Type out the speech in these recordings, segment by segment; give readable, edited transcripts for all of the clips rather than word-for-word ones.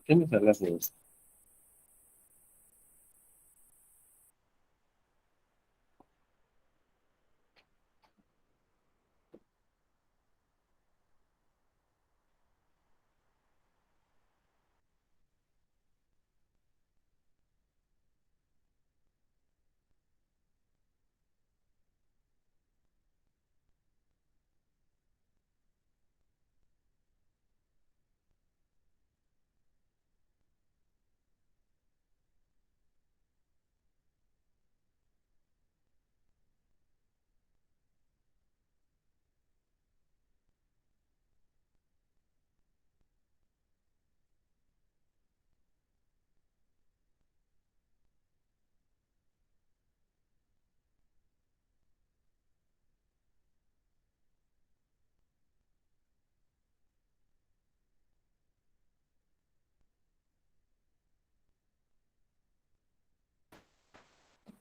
¿Qué me sale así?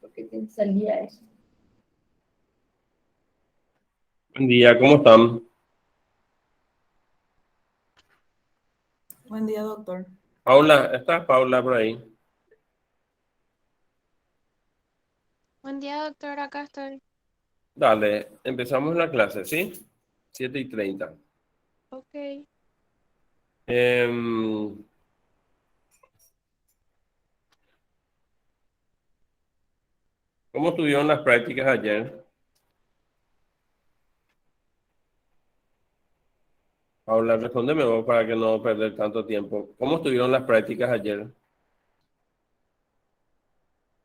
Porque te salía eso. Buen día, ¿cómo están? Buen día, doctor. Paula, ¿está Paula por ahí? Buen día, doctor. Acá estoy. Dale, empezamos la clase, ¿sí? 7:30. Ok. Em, ¿Cómo estuvieron las prácticas ayer? Paula, respóndeme vos para que no perder tanto tiempo. ¿Cómo estuvieron las prácticas ayer?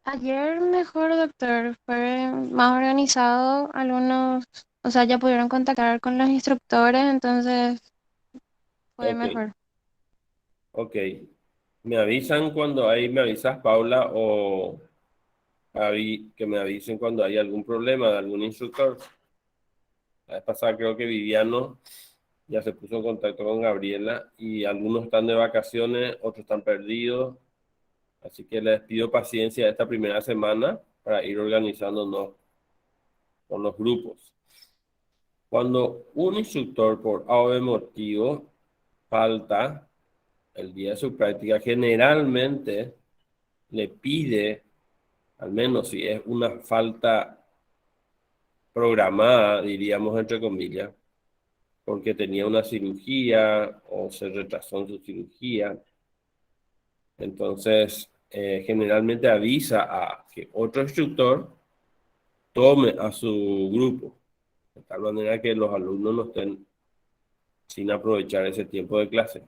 Ayer mejor, doctor. Fue más organizado. Algunos, o sea, ya pudieron contactar con los instructores, entonces fue Ok, mejor. ok. ¿Me avisan cuando hay, me avisas, Paula, o que me avisen cuando hay algún problema de algún instructor? La vez pasada creo que Viviano ya se puso en contacto con Gabriela y algunos están de vacaciones, otros están perdidos. Así que les pido paciencia esta primera semana para ir organizándonos con los grupos. Cuando un instructor por A o B motivo falta el día de su práctica, generalmente le pide, al menos si es una falta programada, diríamos entre comillas, porque tenía una cirugía o se retrasó en su cirugía, entonces generalmente avisa a que otro instructor tome a su grupo, de tal manera que los alumnos no estén sin aprovechar ese tiempo de clase.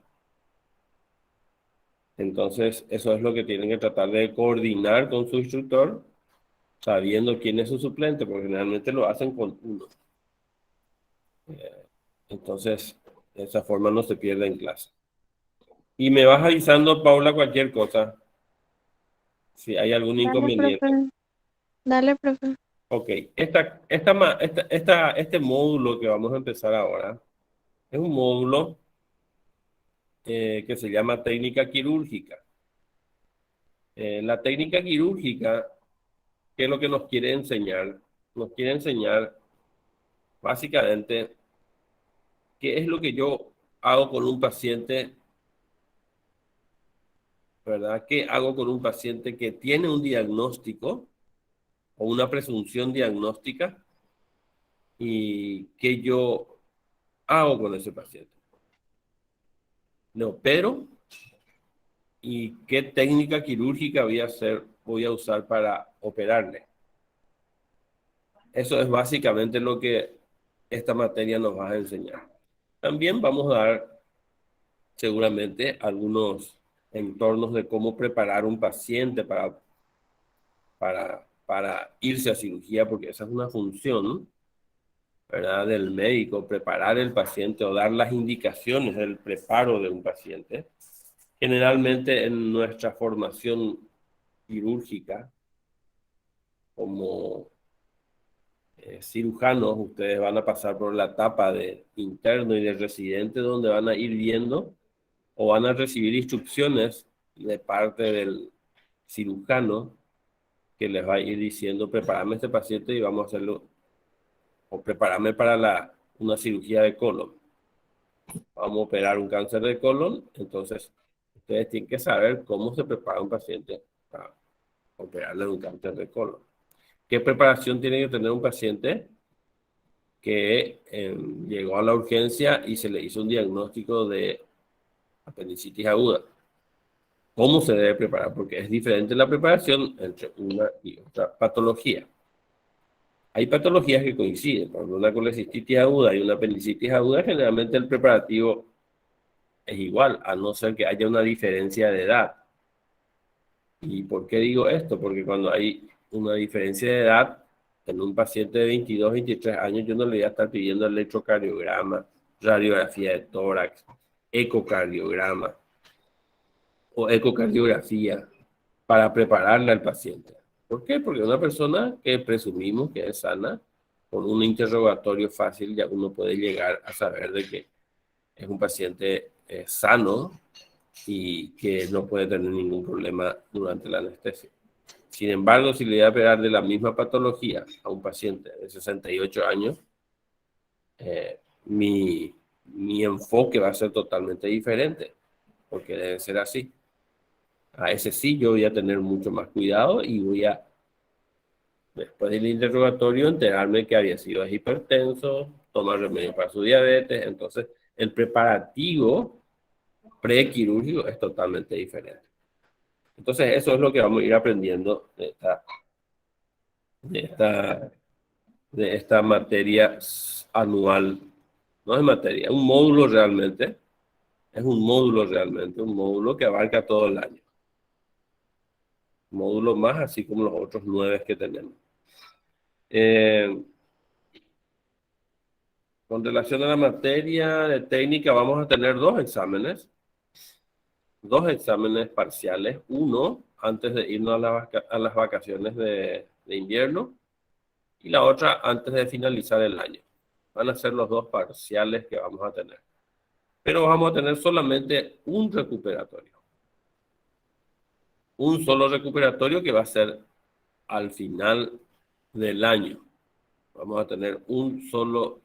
Entonces, eso es lo que tienen que tratar de coordinar con su instructor, sabiendo quién es su suplente, porque generalmente lo hacen con uno. Entonces, de esa forma no se pierde en clase. Y me vas avisando, Paula, cualquier cosa, si hay algún Dale, inconveniente. profe. Dale, profe. Ok, este módulo que vamos a empezar ahora es un módulo que se llama técnica quirúrgica. La técnica quirúrgica, ¿qué es lo que nos quiere enseñar? Nos quiere enseñar básicamente qué es lo que yo hago con un paciente, ¿verdad? ¿Qué hago con un paciente que tiene un diagnóstico o una presunción diagnóstica y qué yo hago con ese paciente? No, pero ¿y qué técnica quirúrgica voy a usar para operarle? Eso es básicamente lo que esta materia nos va a enseñar. También vamos a dar seguramente algunos entornos de cómo preparar un paciente para irse a cirugía, porque esa es una función, ¿verdad?, del médico, preparar el paciente o dar las indicaciones del preparo de un paciente. Generalmente en nuestra formación quirúrgica, como cirujanos, ustedes van a pasar por la etapa de interno y de residente, donde van a ir viendo o van a recibir instrucciones de parte del cirujano que les va a ir diciendo, prepárame este paciente y vamos a hacerlo, o prepárame para una cirugía de colon. Vamos a operar un cáncer de colon, entonces ustedes tienen que saber cómo se prepara un paciente para operarle un cáncer de colon. ¿Qué preparación tiene que tener un paciente que llegó a la urgencia y se le hizo un diagnóstico de apendicitis aguda? ¿Cómo se debe preparar? Porque es diferente la preparación entre una y otra patología. Hay patologías que coinciden. Cuando una colecistitis aguda y una apendicitis aguda, generalmente el preparativo es igual, a no ser que haya una diferencia de edad. ¿Y por qué digo esto? Porque cuando hay una diferencia de edad, en un paciente de 22, 23 años, yo no le voy a estar pidiendo electrocardiograma, radiografía de tórax, ecocardiograma o ecocardiografía para prepararle al paciente. ¿Por qué? Porque una persona que presumimos que es sana, con un interrogatorio fácil ya uno puede llegar a saber de que es un paciente sano y que no puede tener ningún problema durante la anestesia. Sin embargo, si le voy a operar de la misma patología a un paciente de 68 años, mi enfoque va a ser totalmente diferente, porque debe ser así. A ese sí yo voy a tener mucho más cuidado y voy a, después del interrogatorio, enterarme que había sido hipertenso, tomar remedio para su diabetes. Entonces, el preparativo prequirúrgico es totalmente diferente. Entonces, eso es lo que vamos a ir aprendiendo de esta materia anual. No es materia, es un módulo realmente. Es un módulo realmente, un módulo que abarca todo el año. Un módulo más, así como los otros 9 que tenemos. Con relación a la materia de técnica, vamos a tener dos exámenes parciales. Uno antes de irnos a las vacaciones de invierno y la otra antes de finalizar el año. Van a ser los dos parciales que vamos a tener. Pero vamos a tener solamente un recuperatorio. Un solo recuperatorio que va a ser al final del año. Vamos a tener un solo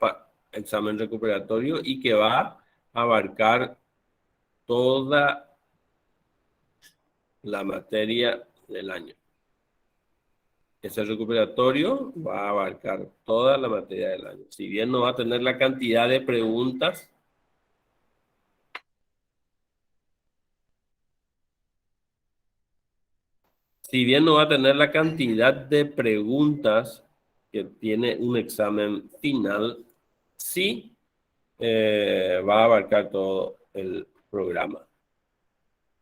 examen recuperatorio y que va a abarcar toda la materia del año. Ese recuperatorio va a abarcar toda la materia del año. Si bien no va a tener la cantidad de preguntas que tiene un examen final, sí va a abarcar todo el programa.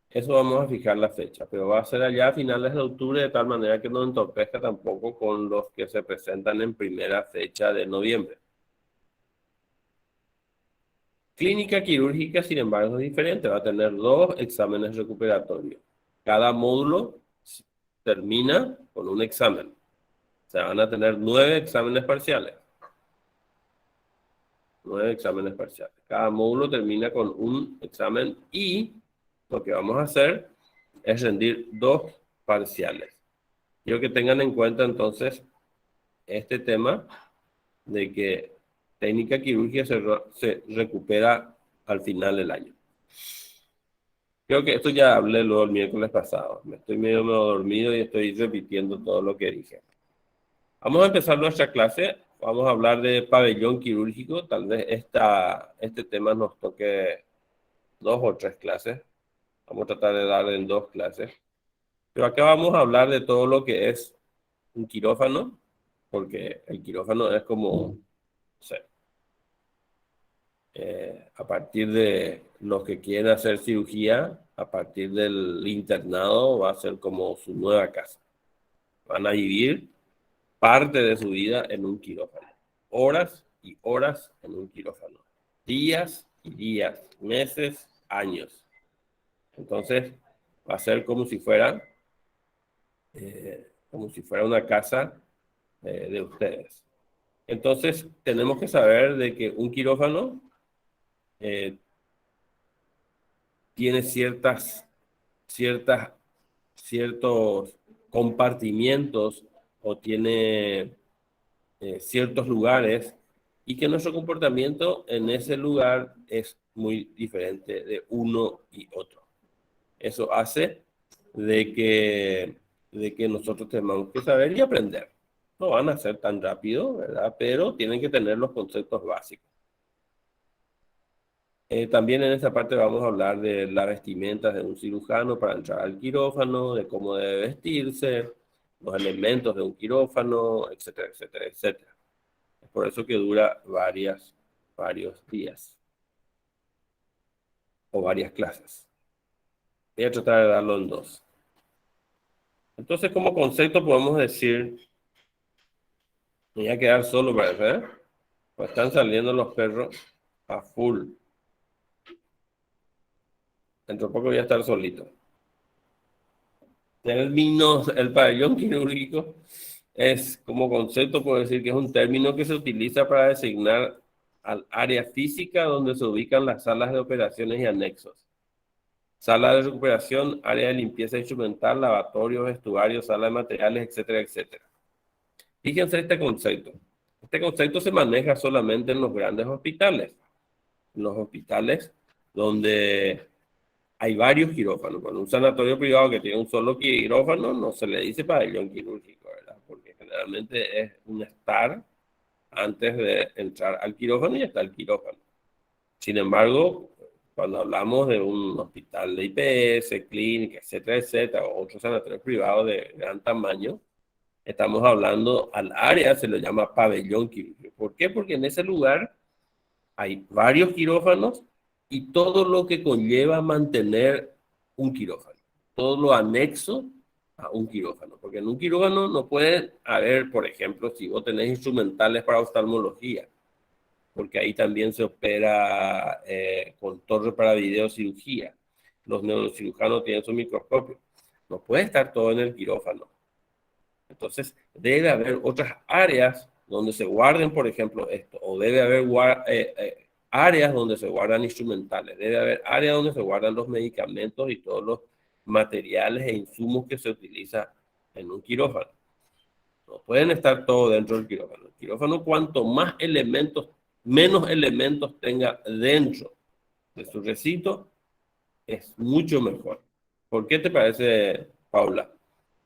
Eso vamos a fijar la fecha, pero va a ser allá a finales de octubre, de tal manera que no entorpezca tampoco con los que se presentan en primera fecha de noviembre. Clínica quirúrgica, sin embargo, es diferente. Va a tener 2 exámenes recuperatorios. Cada módulo termina con un examen. O sea, van a tener 9 exámenes parciales. 9 exámenes parciales. Cada módulo termina con un examen y lo que vamos a hacer es rendir 2 parciales. Quiero que tengan en cuenta entonces este tema de que técnica quirúrgica se recupera al final del año. Creo que esto ya hablé luego el miércoles pasado. Me estoy medio dormido y estoy repitiendo todo lo que dije. Vamos a empezar nuestra clase. Vamos a hablar de pabellón quirúrgico. Tal vez este tema nos toque 2 o 3 clases. Vamos a tratar de darle en 2 clases. Pero acá vamos a hablar de todo lo que es un quirófano, porque el quirófano es como, no sé, a partir de los que quieren hacer cirugía, a partir del internado, va a ser como su nueva casa. Van a vivir parte de su vida en un quirófano. Horas y horas en un quirófano. Días y días, meses, años. Entonces, va a ser como si fuera una casa de ustedes. Entonces, tenemos que saber de que un quirófano tiene ciertos compartimientos o tiene ciertos lugares y que nuestro comportamiento en ese lugar es muy diferente de uno y otro. Eso hace de que nosotros tenemos que saber y aprender. No van a ser tan rápido, ¿verdad? Pero tienen que tener los conceptos básicos. También en esta parte vamos a hablar de las vestimentas de un cirujano para entrar al quirófano, de cómo debe vestirse, los elementos de un quirófano, etcétera, etcétera, etcétera. Es por eso que dura varios días o varias clases. Voy a tratar de darlo en dos. Entonces, como concepto podemos decir, me voy a quedar solo, ¿verdad? Pues están saliendo los perros a full. Dentro de poco voy a estar solito. Términos, el pabellón quirúrgico es como concepto, puedo decir que es un término que se utiliza para designar al área física donde se ubican las salas de operaciones y anexos. Sala de recuperación, área de limpieza instrumental, lavatorio, vestuario, sala de materiales, etcétera, etcétera. Fíjense este concepto. Este concepto se maneja solamente en los grandes hospitales. En los hospitales donde hay varios quirófanos. Cuando un sanatorio privado que tiene un solo quirófano, no se le dice pabellón quirúrgico, ¿verdad? Porque generalmente es un estar antes de entrar al quirófano y está el quirófano. Sin embargo, cuando hablamos de un hospital de IPS, clínica, etcétera, etcétera, o otro sanatorio privado de gran tamaño, estamos hablando al área, se le llama pabellón quirúrgico. ¿Por qué? Porque en ese lugar hay varios quirófanos y todo lo que conlleva mantener un quirófano, todo lo anexo a un quirófano, porque en un quirófano no puede haber, por ejemplo, si vos tenés instrumentales para oftalmología, porque ahí también se opera con torre para videocirugía. Los neurocirujanos tienen su microscopio. No puede estar todo en el quirófano. Entonces, debe haber otras áreas donde se guarden, por ejemplo, esto, o debe haber áreas donde se guardan instrumentales, debe haber áreas donde se guardan los medicamentos y todos los materiales e insumos que se utilizan en un quirófano. No pueden estar todos dentro del quirófano. El quirófano, cuanto más elementos, menos elementos tenga dentro de su recinto, es mucho mejor. ¿Por qué te parece, Paula?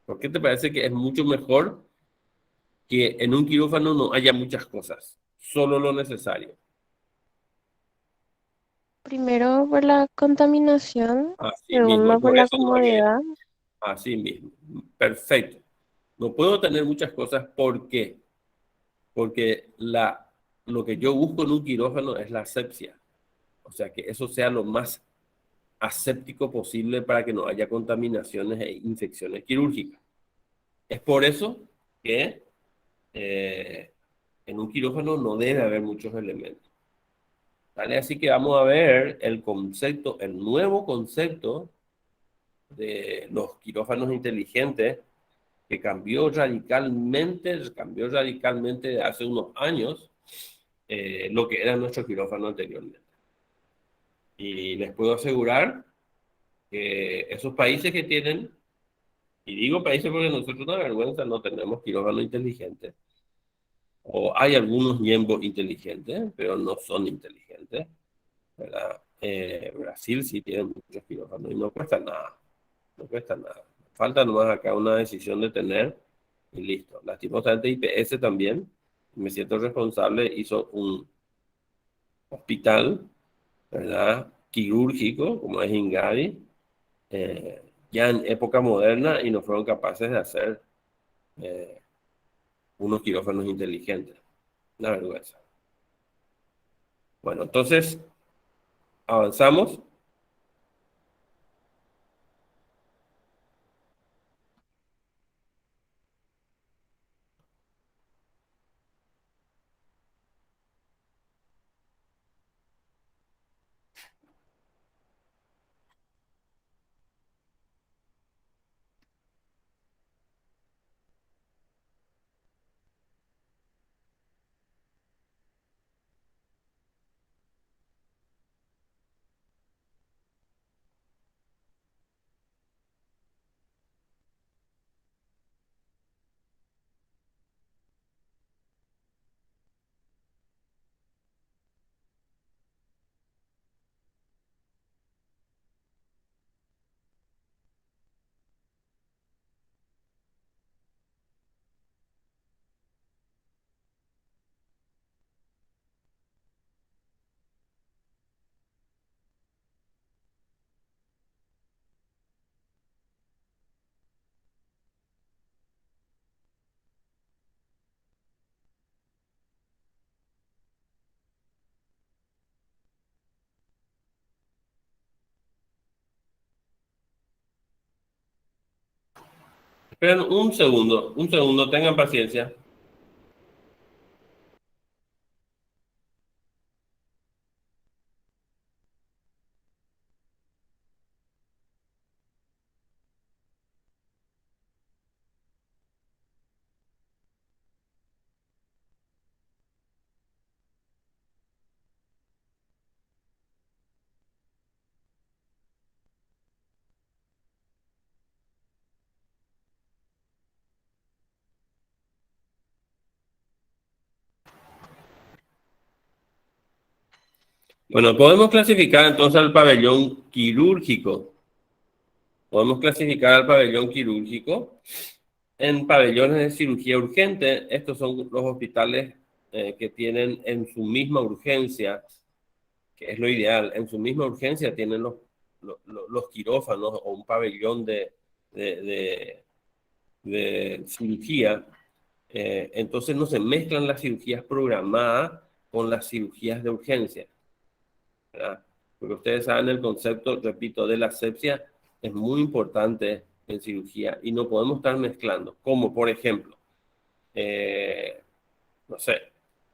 ¿Por qué te parece que es mucho mejor que en un quirófano no haya muchas cosas, solo lo necesario? Primero por la contaminación, Así mismo, segundo por por la eso no haría. comodidad. Así mismo, perfecto. No puedo tener muchas cosas, ¿por qué? Porque lo que yo busco en un quirófano es la asepsia, o sea, que eso sea lo más aséptico posible para que no haya contaminaciones e infecciones quirúrgicas. Es por eso que eh, en un quirófano no debe haber muchos elementos. ¿Vale? Así que vamos a ver el concepto, el nuevo concepto de los quirófanos inteligentes que cambió radicalmente de hace unos años lo que era nuestro quirófano anteriormente. Y les puedo asegurar que esos países que tienen, y digo países porque nosotros una vergüenza no tenemos quirófano inteligente, o hay algunos miembros inteligentes, pero no son inteligentes, ¿verdad? Brasil sí tiene muchos quirófanos y no cuesta nada, no cuesta nada. Falta nomás acá una decisión de tener y listo. Lastimosamente IPS también, me siento responsable, hizo un hospital, ¿verdad? Quirúrgico, como es Ingadi, eh, ya en época moderna y no fueron capaces de hacer eh, unos quirófanos inteligentes. Una vergüenza. Bueno, entonces avanzamos. Esperen un segundo, tengan paciencia. Bueno, podemos clasificar entonces al pabellón quirúrgico. Podemos clasificar al pabellón quirúrgico en pabellones de cirugía urgente. Estos son los hospitales que tienen en su misma urgencia, que es lo ideal, en su misma urgencia tienen los quirófanos o un pabellón de, de cirugía. Entonces no se mezclan las cirugías programadas con las cirugías de urgencia, ¿verdad? Porque ustedes saben el concepto, repito, de la asepsia es muy importante en cirugía y no podemos estar mezclando, como por ejemplo, eh, no sé,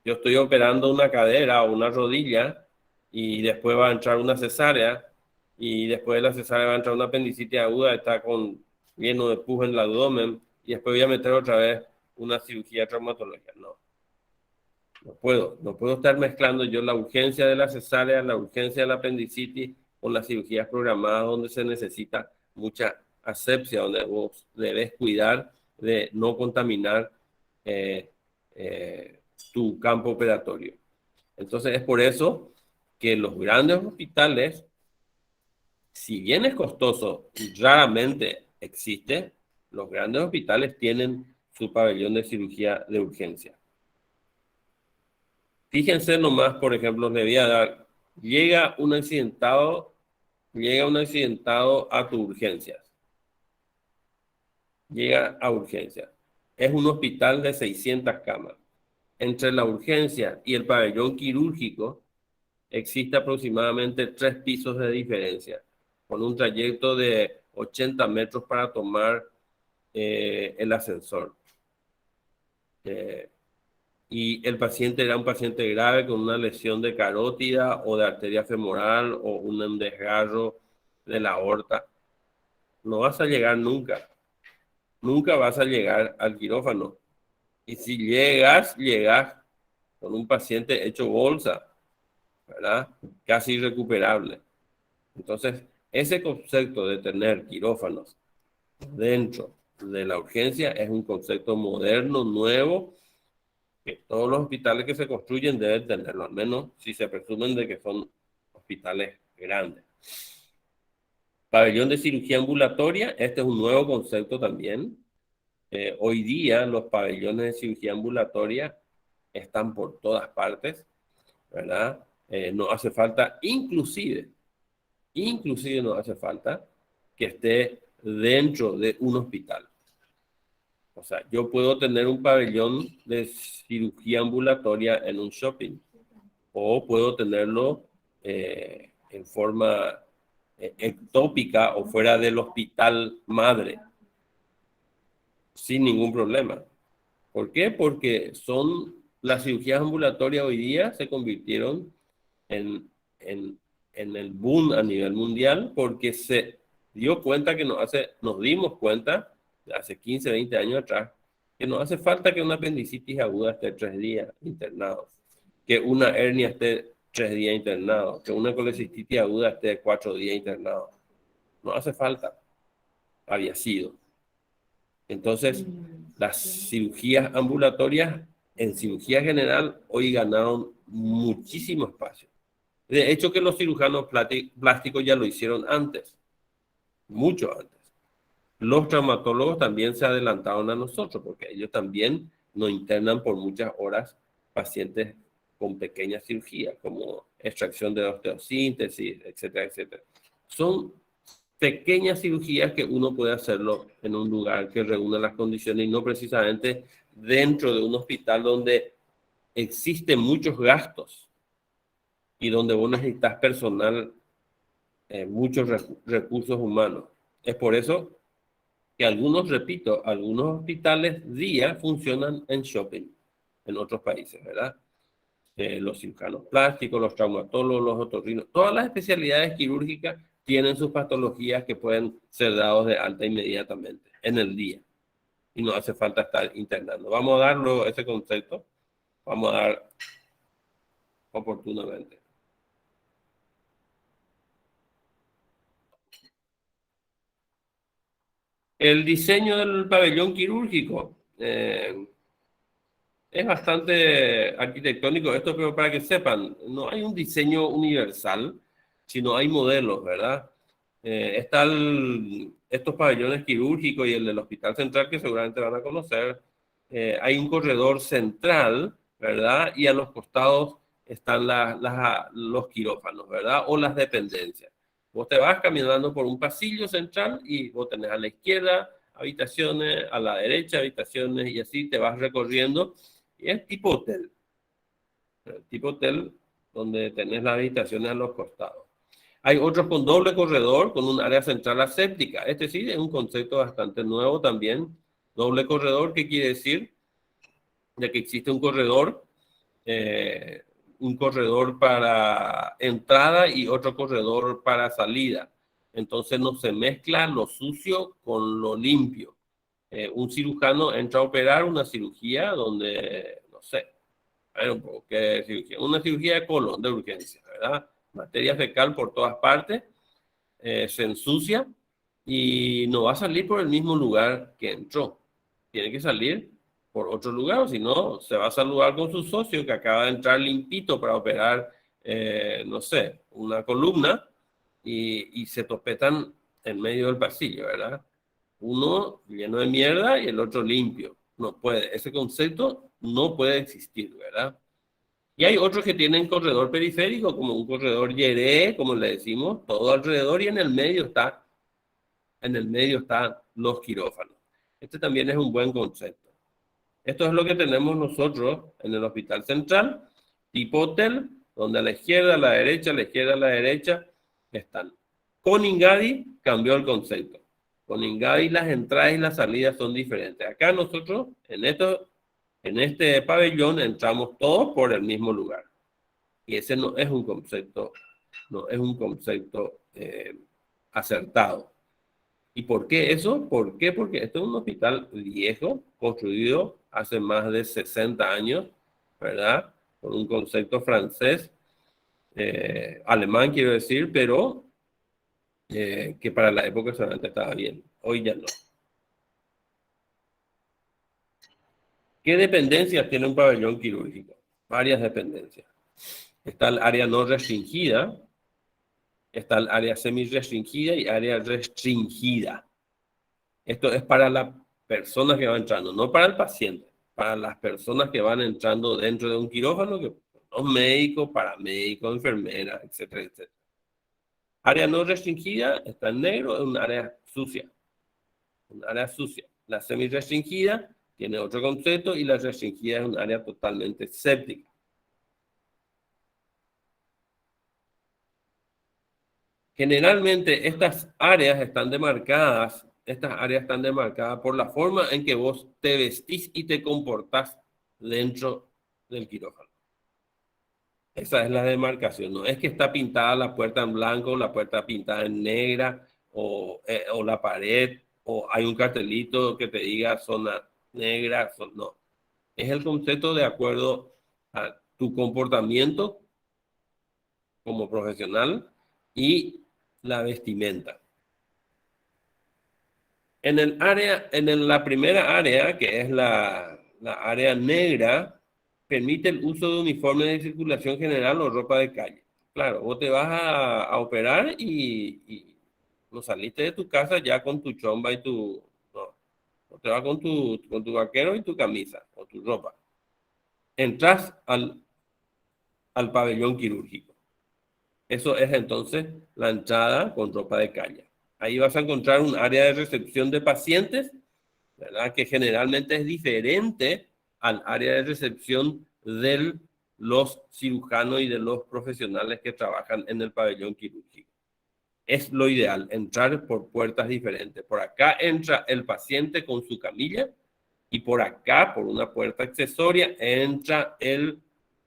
yo estoy operando una cadera o una rodilla y después va a entrar una cesárea y después de la cesárea va a entrar una apendicitis aguda, está lleno de pus en el abdomen y después voy a meter otra vez una cirugía traumatológica. No puedo estar mezclando yo la urgencia de la cesárea, la urgencia de la apendicitis con las cirugías programadas donde se necesita mucha asepsia, donde vos debes cuidar de no contaminar eh, tu campo operatorio. Entonces es por eso que los grandes hospitales, si bien es costoso y raramente existe, los grandes hospitales tienen su pabellón de cirugía de urgencia. Fíjense nomás, por ejemplo, le voy a dar, llega un accidentado a tu urgencias, llega a urgencias. Es un hospital de 600 camas. Entre la urgencia y el pabellón quirúrgico existe aproximadamente 3 pisos de diferencia, con un trayecto de 80 metros para tomar el ascensor. Y el paciente era un paciente grave con una lesión de carótida o de arteria femoral o un desgarro de la aorta. No vas a llegar nunca. Nunca vas a llegar al quirófano. Y si llegas con un paciente hecho bolsa, ¿verdad? Casi irrecuperable. Entonces, ese concepto de tener quirófanos dentro de la urgencia es un concepto moderno, nuevo, que todos los hospitales que se construyen deben tenerlo, al menos si se presumen de que son hospitales grandes. Pabellón de cirugía ambulatoria, este es un nuevo concepto también. Hoy día los pabellones de cirugía ambulatoria están por todas partes, ¿verdad? No hace falta, inclusive no hace falta que esté dentro de un hospital. O sea, yo puedo tener un pabellón de cirugía ambulatoria en un shopping o puedo tenerlo en forma ectópica o fuera del hospital madre sin ningún problema. ¿Por qué? Porque las cirugías ambulatorias hoy día se convirtieron en, en, en el boom a nivel mundial porque se dio cuenta que nos dimos cuenta hace 15, 20 años atrás que no hace falta que una apendicitis aguda esté 3 días internado, que una hernia esté 3 días internado, que una colecistitis aguda esté 4 días internado. No hace falta. Había sido. Entonces, las cirugías ambulatorias en cirugía general hoy ganaron muchísimo espacio. De hecho, que los cirujanos plásticos ya lo hicieron antes, mucho antes. Los traumatólogos también se adelantaron a nosotros, porque ellos también nos internan por muchas horas pacientes con pequeñas cirugías, como extracción de osteosíntesis, etcétera, etcétera. Son pequeñas cirugías que uno puede hacerlo en un lugar que reúna las condiciones y no precisamente dentro de un hospital donde existen muchos gastos y donde vos necesitas personal, muchos recursos humanos. Es por eso que algunos, repito, algunos hospitales día funcionan en shopping en otros países, ¿verdad? Los cirujanos plásticos, los traumatólogos, los otorrinos, todas las especialidades quirúrgicas tienen sus patologías que pueden ser dados de alta inmediatamente en el día y no hace falta estar internando. Vamos a darlo ese concepto, vamos a dar oportunamente. El diseño del pabellón quirúrgico es bastante arquitectónico esto, pero para que sepan, no hay un diseño universal, sino hay modelos, ¿verdad? Estos pabellones quirúrgicos y el del Hospital Central que seguramente van a conocer. Hay un corredor central, ¿verdad? Y a los costados están los quirófanos, ¿verdad? O las dependencias. Vos te vas caminando por un pasillo central y vos tenés a la izquierda habitaciones, a la derecha habitaciones y así te vas recorriendo. Y es tipo hotel donde tenés las habitaciones a los costados. Hay otros con doble corredor, con un área central aséptica. Este sí es un concepto bastante nuevo también. Doble corredor, ¿qué quiere decir? De que existe un corredor para entrada y otro corredor para salida. Entonces no se mezcla lo sucio con lo limpio. Un cirujano entra a operar una cirugía donde, no sé, a ver un poco, ¿qué cirugía? Una cirugía de colon, de urgencia, ¿verdad? Materia fecal por todas partes, se ensucia y no va a salir por el mismo lugar que entró. Tiene que salir por otro lugar, o si no, se va a saludar con su socio que acaba de entrar limpito para operar, no sé, una columna y se topetan en medio del pasillo, ¿verdad? Uno lleno de mierda y el otro limpio. No puede, ese concepto no puede existir, ¿verdad? Y hay otros que tienen corredor periférico, como un corredor yeré, como le decimos, todo alrededor y en el medio están los quirófanos. Este también es un buen concepto. Esto es lo que tenemos nosotros en el Hospital Central, tipo hotel, donde a la izquierda, a la derecha, a la izquierda, a la derecha están. Con Ingadi cambió el concepto. Con Ingadi las entradas y las salidas son diferentes. Acá nosotros, en este pabellón, entramos todos por el mismo lugar. Y ese no es un concepto, no es un concepto acertado. ¿Y por qué eso? ¿Por qué? Porque esto es un hospital viejo, construido hace más de 60 años, ¿verdad? Con un concepto francés, alemán quiero decir, pero que para la época solamente estaba bien. Hoy ya no. ¿Qué dependencias tiene un pabellón quirúrgico? Varias dependencias. Está el área no restringida, está el área semi-restringida y área restringida. Esto es para las personas que van entrando, no para el paciente, para las personas que van entrando dentro de un quirófano, que los médicos, paramédicos, enfermeras, etcétera, etcétera. Área no restringida está en negro, es un área sucia. Un área sucia. La semi-restringida tiene otro concepto y la restringida es un área totalmente séptica. Generalmente estas áreas están demarcadas por la forma en que vos te vestís y te comportás dentro del quirófano. Esa es la demarcación. No es que está pintada la puerta en blanco, la puerta pintada en negra, o la pared, o hay un cartelito que te diga zona negra, no. Es el concepto de acuerdo a tu comportamiento como profesional y la vestimenta. En la primera área, que es la área negra, permite el uso de uniforme de circulación general o ropa de calle. Claro, vos te vas a operar y no saliste de tu casa ya con tu chomba y tu... No, vos te vas con tu vaquero y tu camisa o tu ropa. Entras al pabellón quirúrgico. Eso es entonces la entrada con ropa de calle. Ahí vas a encontrar un área de recepción de pacientes, ¿verdad? Que generalmente es diferente al área de recepción de los cirujanos y de los profesionales que trabajan en el pabellón quirúrgico. es lo ideal, entrar por puertas diferentes. Por acá entra el paciente con su camilla y por acá, por una puerta accesoria, entra el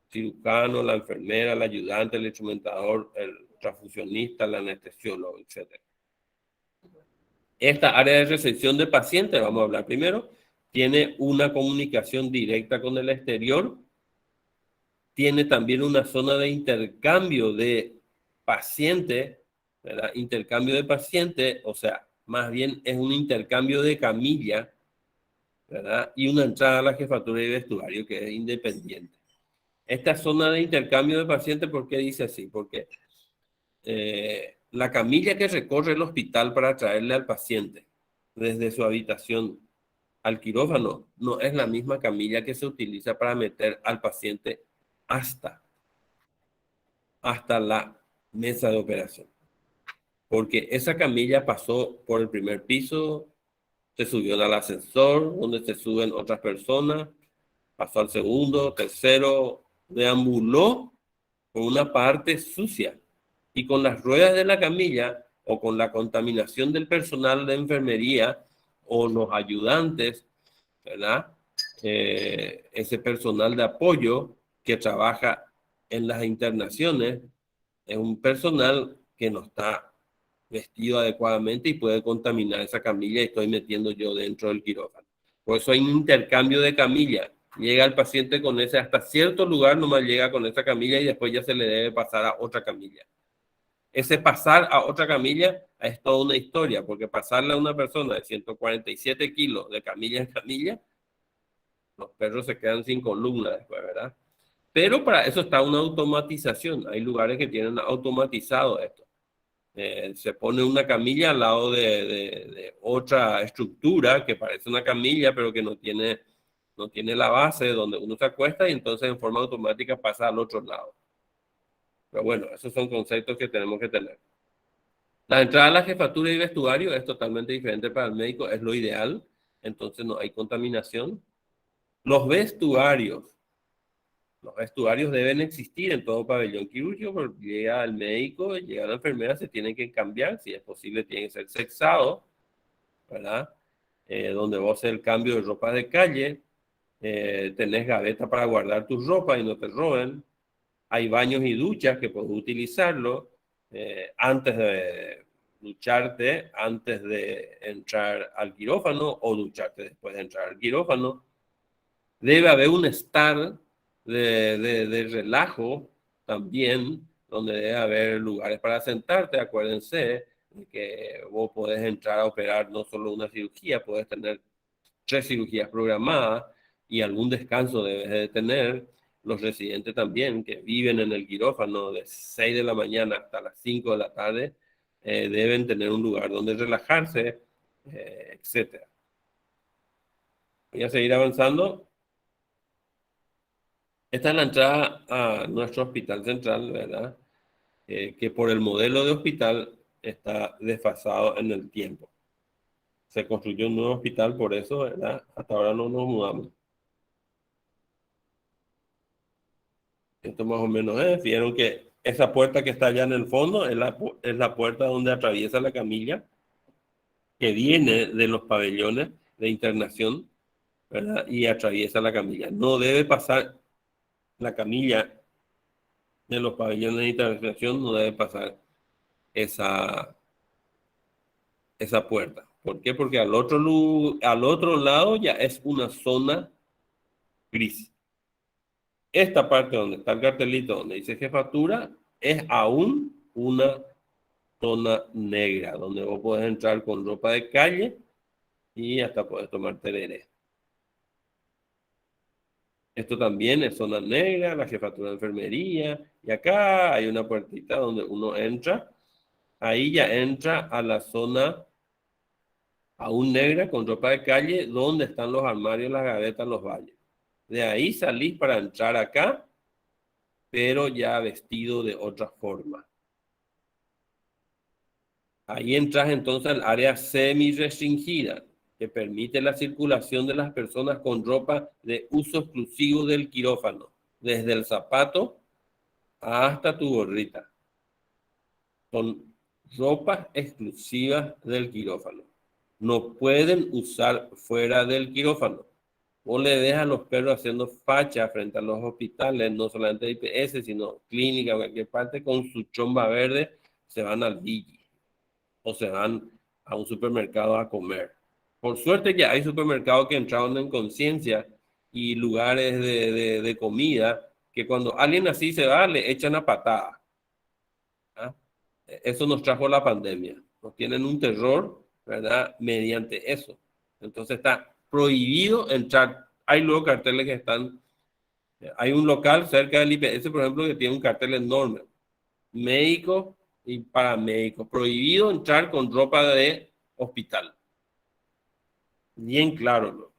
cirujano, la enfermera, el ayudante, el instrumentador, el transfusionista, el anestesiólogo, etc. Esta área de recepción de pacientes, vamos a hablar primero, tiene una comunicación directa con el exterior, tiene también una zona de intercambio de paciente, ¿verdad? Intercambio de paciente, o sea, más bien es un intercambio de camilla, ¿verdad? Y una entrada a la jefatura y vestuario que es independiente. Esta zona de intercambio de paciente, ¿por qué dice así? Porque la camilla que recorre el hospital para traerle al paciente desde su habitación al quirófano no es la misma camilla que se utiliza para meter al paciente hasta la mesa de operación. Porque esa camilla pasó por el primer piso, se subió al ascensor, donde se suben otras personas, pasó al segundo, tercero, deambuló por una parte sucia. Y con las ruedas de la camilla o con la contaminación del personal de enfermería o los ayudantes, ¿verdad? Ese personal de apoyo que trabaja en las internaciones es un personal que no está vestido adecuadamente y puede contaminar esa camilla y estoy metiendo yo dentro del quirófano. Por eso hay un intercambio de camilla. Llega el paciente con ese, hasta cierto lugar nomás llega con esa camilla y después ya se le debe pasar a otra camilla. Ese pasar a otra camilla es toda una historia, porque pasarle a una persona de 147 kilos de camilla en camilla, los perros se quedan sin columna después, ¿verdad? Pero para eso está una automatización. Hay lugares que tienen automatizado esto. Se pone una camilla al lado de otra estructura que parece una camilla, pero que no tiene la base donde uno se acuesta y entonces en forma automática pasa al otro lado. Pero bueno, esos son conceptos que tenemos que tener. La entrada a la jefatura y vestuario es totalmente diferente para el médico, es lo ideal, entonces no hay contaminación. Los vestuarios deben existir en todo pabellón quirúrgico porque llega el médico, llega la enfermera, se tienen que cambiar, si es posible tienen que ser sexados, ¿verdad? Donde vos haces el cambio de ropa de calle, tenés gaveta para guardar tus ropas y no te roben, hay baños y duchas que puedes utilizarlo antes de ducharte, antes de entrar al quirófano o ducharte después de entrar al quirófano. Debe haber un estar de relajo también, donde debe haber lugares para sentarte. Acuérdense que vos podés entrar a operar no solo una cirugía, podés tener 3 cirugías programadas y algún descanso debes de tener. Los residentes también que viven en el quirófano de 6 de la mañana hasta las 5 de la tarde deben tener un lugar donde relajarse, etc. Voy a seguir avanzando. Esta es la entrada a nuestro hospital central, ¿verdad? Que por el modelo de hospital está desfasado en el tiempo. Se construyó un nuevo hospital por eso, ¿verdad? Hasta ahora no nos mudamos. Esto más o menos es. Vieron que esa puerta que está allá en el fondo es la puerta donde atraviesa la camilla que viene de los pabellones de internación, ¿verdad? Y atraviesa la camilla. No debe pasar la camilla de los pabellones de internación, no debe pasar esa puerta. ¿Por qué? Porque al otro lado ya es una zona gris. Esta parte donde está el cartelito donde dice jefatura es aún una zona negra, donde vos podés entrar con ropa de calle y hasta podés tomar tereré. Esto también es zona negra, la jefatura de enfermería, y acá hay una puertita donde uno entra, ahí ya entra a la zona aún negra con ropa de calle, donde están los armarios, las gavetas, los baños. De ahí salís para entrar acá, pero ya vestido de otra forma. Ahí entras entonces al área semi-restringida, que permite la circulación de las personas con ropa de uso exclusivo del quirófano, desde el zapato hasta tu gorrita. Son ropas exclusivas del quirófano. No pueden usar fuera del quirófano. Vos le dejas a los perros haciendo facha frente a los hospitales, no solamente IPS, sino clínica o cualquier parte, con su chomba verde, se van al Digi o se van a un supermercado a comer. Por suerte que hay supermercados que entraron en conciencia y lugares de comida que cuando alguien así se va, le echan a patada. ¿Ah? Eso nos trajo la pandemia. Nos tienen un terror, ¿verdad? Mediante eso. Entonces está prohibido entrar. Hay luego carteles que están... Hay un local cerca del IPS, por ejemplo, que tiene un cartel enorme. Médicos y paramédicos. Prohibido entrar con ropa de hospital. Bien claro, ¿no?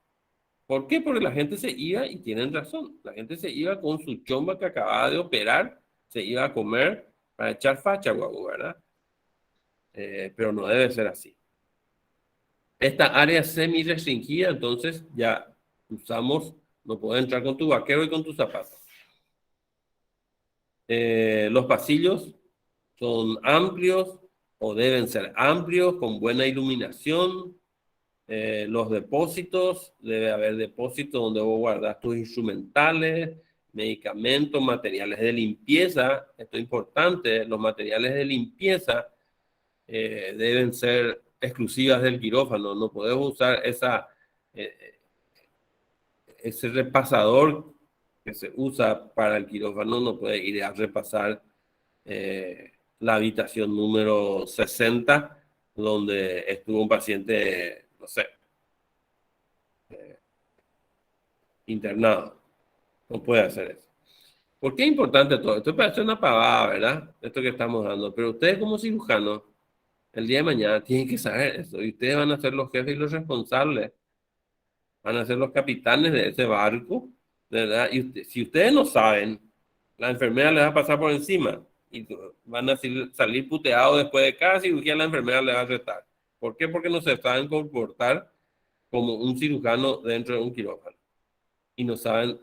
¿Por qué? Porque la gente se iba, y tienen razón, la gente se iba con su chomba que acababa de operar, se iba a comer para echar facha, guau, ¿verdad? Pero no debe ser así. Esta área semi-restringida, entonces ya usamos, no puedes entrar con tu vaquero y con tus zapatos. Los pasillos son amplios o deben ser amplios, con buena iluminación. Los depósitos, debe haber depósitos donde vos guardas tus instrumentales, medicamentos, materiales de limpieza. Esto es importante, los materiales de limpieza deben ser exclusivas del quirófano. No podés usar ese repasador que se usa para el quirófano, no puede ir a repasar la habitación número 60, donde estuvo un paciente, no sé, internado. No puede hacer eso. ¿Por qué es importante todo? Esto parece una pavada, ¿verdad? Esto que estamos dando. Pero ustedes como cirujanos, el día de mañana tienen que saber eso. Y ustedes van a ser los jefes y los responsables. Van a ser los capitanes de ese barco, ¿verdad? Y si ustedes no saben, la enfermera les va a pasar por encima. Y van a salir puteados después de cada cirugía, la enfermera les va a retar. ¿Por qué? Porque no se saben comportar como un cirujano dentro de un quirófano. Y no saben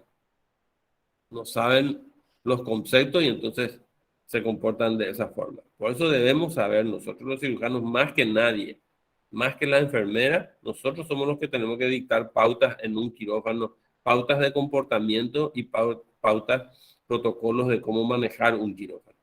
los conceptos y entonces se comportan de esa forma. Por eso debemos saber nosotros los cirujanos más que nadie, más que la enfermera, nosotros somos los que tenemos que dictar pautas en un quirófano, pautas de comportamiento y pautas, protocolos de cómo manejar un quirófano.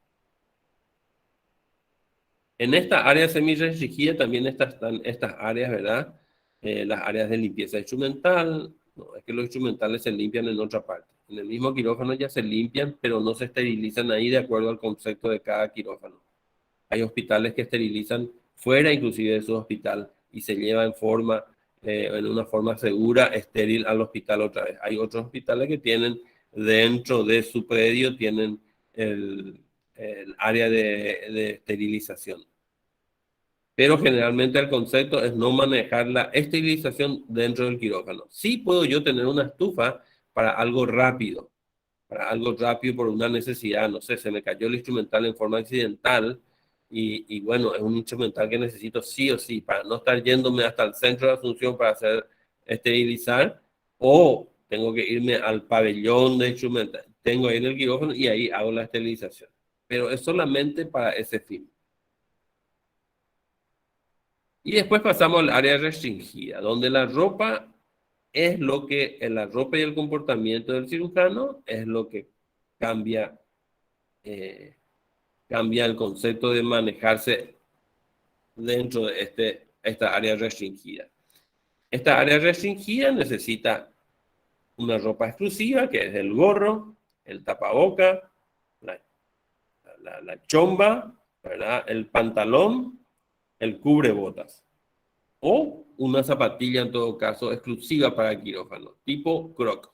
En esta área semi-restringida también están estas áreas, ¿verdad? Las áreas de limpieza instrumental. No, es que los instrumentales se limpian en otra parte. En el mismo quirófano ya se limpian, pero no se esterilizan ahí de acuerdo al concepto de cada quirófano. Hay hospitales que esterilizan fuera inclusive de su hospital y se lleva en una forma segura, estéril al hospital otra vez. Hay otros hospitales que tienen dentro de su predio, tienen el área de esterilización. Pero generalmente el concepto es no manejar la esterilización dentro del quirófano. Sí puedo yo tener una estufa para algo rápido por una necesidad, no sé, se me cayó el instrumental en forma accidental y bueno, es un instrumental que necesito sí o sí para no estar yéndome hasta el centro de Asunción para hacer esterilizar, o tengo que irme al pabellón de instrumental, tengo ahí en el quirófano y ahí hago la esterilización. Pero es solamente para ese fin. Y después pasamos al área restringida, donde la ropa la ropa y el comportamiento del cirujano es lo que cambia, cambia el concepto de manejarse dentro de esta área restringida. Esta área restringida necesita una ropa exclusiva, que es el gorro, el tapaboca, la chomba, ¿verdad? El pantalón, el cubrebotas. O una zapatilla, en todo caso, exclusiva para el quirófano, tipo Croc.